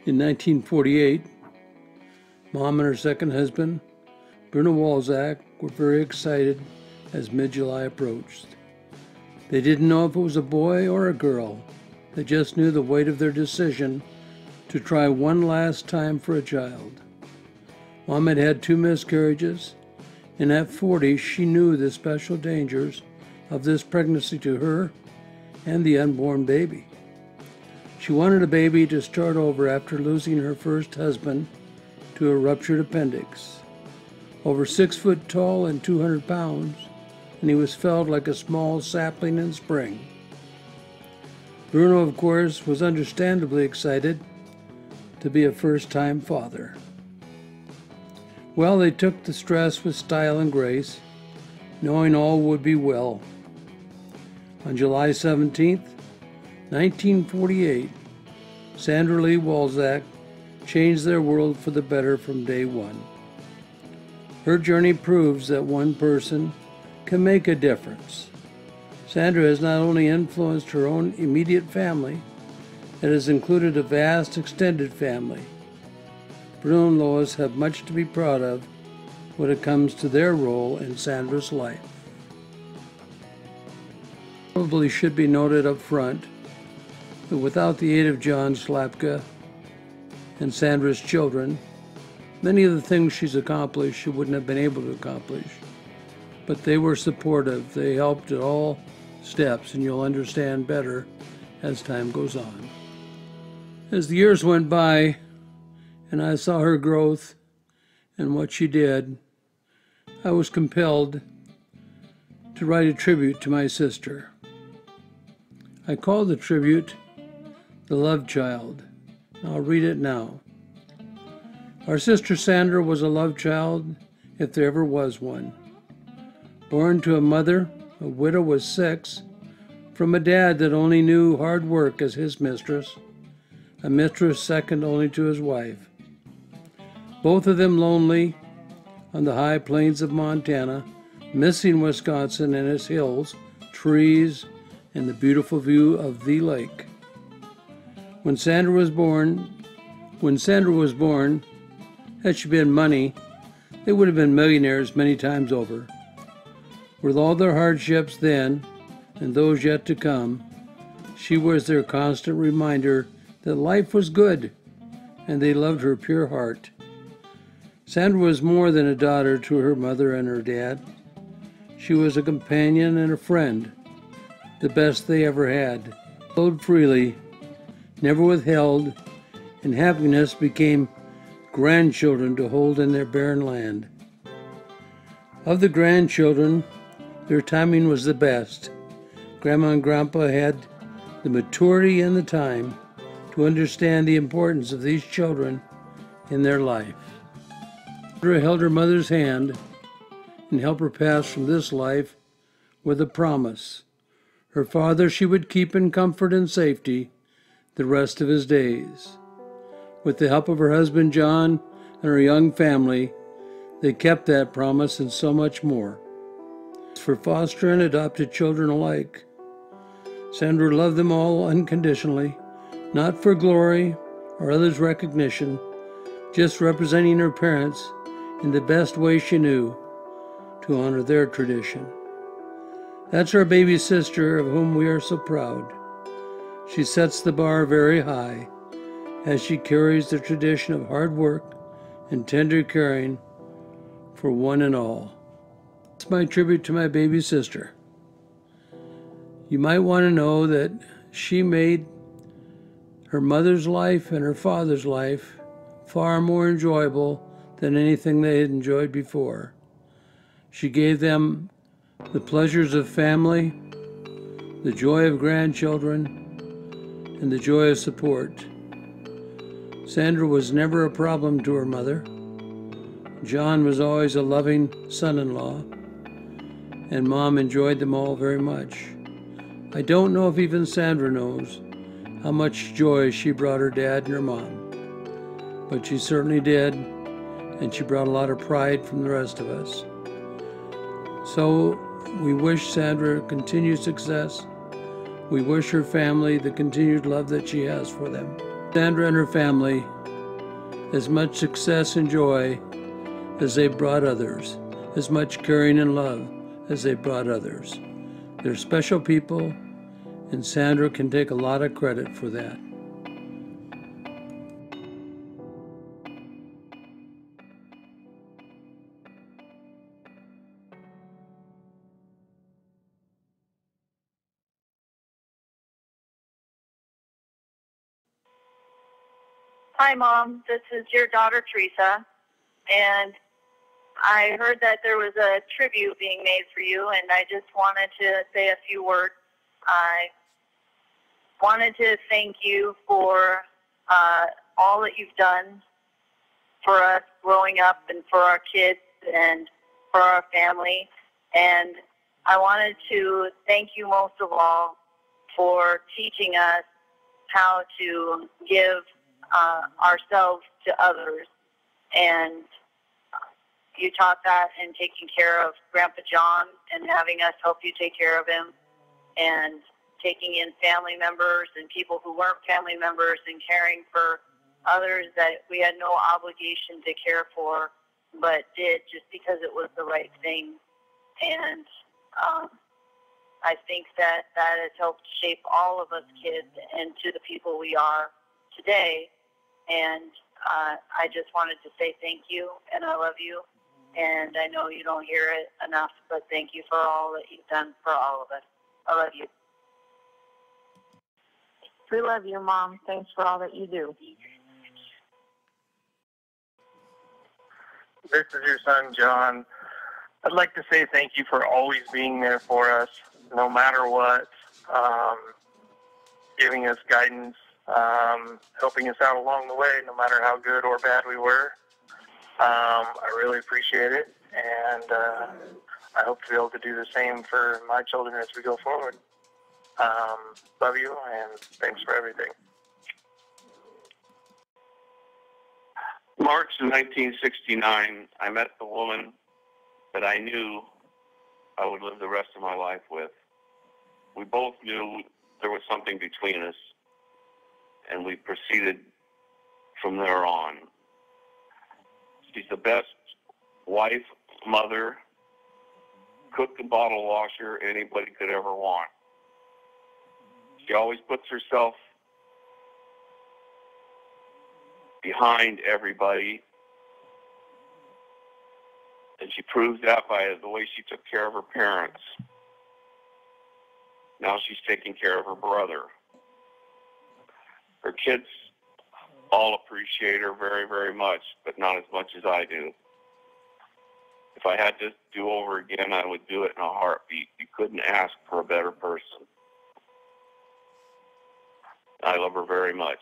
In 1948, Mom and her second husband, Bruno Walczak, were very excited as mid-July approached. They didn't know if it was a boy or a girl. They just knew the weight of their decision to try one last time for a child. Mom had had 2 miscarriages, and at 40 she knew the special dangers of this pregnancy to her and the unborn baby. She wanted a baby to start over after losing her first husband to a ruptured appendix. Over 6 foot tall and 200 pounds, and he was felled like a small sapling in spring. Bruno, of course, was understandably excited to be a first-time father. Well, they took the stress with style and grace, knowing all would be well. On July 17th, 1948, Sandra Lee Walczak changed their world for the better from day one. Her journey proves that one person can make a difference. Sandra has not only influenced her own immediate family, it has included a vast extended family. Bruno and Lois have much to be proud of when it comes to their role in Sandra's life. Probably should be noted up front that without the aid of John Salapka and Sandra's children, many of the things she's accomplished she wouldn't have been able to accomplish. But they were supportive. They helped at all steps, and you'll understand better as time goes on. As the years went by and I saw her growth and what she did, I was compelled to write a tribute to my sister. I called the tribute The Love Child. I'll read it now. Our sister Sandra was a love child, if there ever was one. Born to a mother, a widow of 6, from a dad that only knew hard work as his mistress, a mistress second only to his wife. Both of them lonely on the high plains of Montana, missing Wisconsin and its hills, trees, and the beautiful view of the lake. When Sandra was born, had she been money, they would have been millionaires many times over. With all their hardships then, and those yet to come, she was their constant reminder that life was good, and they loved her pure heart. Sandra was more than a daughter to her mother and her dad. She was a companion and a friend, the best they ever had. Flowed freely, never withheld, and happiness became grandchildren to hold in their barren land. Of the grandchildren, their timing was the best. Grandma and Grandpa had the maturity and the time to understand the importance of these children in their life. Sandra held her mother's hand and helped her pass from this life with a promise. Her father she would keep in comfort and safety the rest of his days. With the help of her husband John and her young family, they kept that promise and so much more. For foster and adopted children alike, Sandra loved them all unconditionally, not for glory or others' recognition, just representing her parents in the best way she knew to honor their tradition. That's our baby sister of whom we are so proud. She sets the bar very high as she carries the tradition of hard work and tender caring for one and all. It's my tribute to my baby sister. You might want to know that she made her mother's life and her father's life far more enjoyable than anything they had enjoyed before. She gave them the pleasures of family, the joy of grandchildren, and the joy of support. Sandra was never a problem to her mother. John was always a loving son-in-law, and Mom enjoyed them all very much. I don't know if even Sandra knows how much joy she brought her dad and her mom, but she certainly did, and she brought a lot of pride from the rest of us. So we wish Sandra continued success. We wish her family the continued love that she has for them. Sandra and her family as much success and joy as they brought others, as much caring and love as they brought others. They're special people, and Sandra can take a lot of credit for that. Hi, Mom. This is your daughter, Theresa, and I heard that there was a tribute being made for you, and I just wanted to say a few words. I wanted to thank you for all that you've done for us growing up and for our kids and for our family. And I wanted to thank you most of all for teaching us how to give ourselves to others. And you taught that in taking care of Grandpa John and having us help you take care of him, and taking in family members and people who weren't family members and caring for others that we had no obligation to care for, but did just because it was the right thing. And I think that has helped shape all of us kids into the people we are today. And I just wanted to say thank you, and I love you. And I know you don't hear it enough, but thank you for all that you've done for all of us. I love you. We love you, Mom. Thanks for all that you do. This is your son, John. I'd like to say thank you for always being there for us, no matter what, giving us guidance, helping us out along the way, no matter how good or bad we were. I really appreciate it, and I hope to be able to do the same for my children as we go forward. Love you, and thanks for everything. March of 1969, I met the woman that I knew I would live the rest of my life with. We both knew there was something between us, and we proceeded from there on. She's the best wife, mother, cook and bottle washer anybody could ever want. She always puts herself behind everybody, and she proves that by the way she took care of her parents. Now she's taking care of her brother. Her kids all appreciate her very, very much, but not as much as I do. If I had to do over again, I would do it in a heartbeat. You couldn't ask for a better person. I love her very much.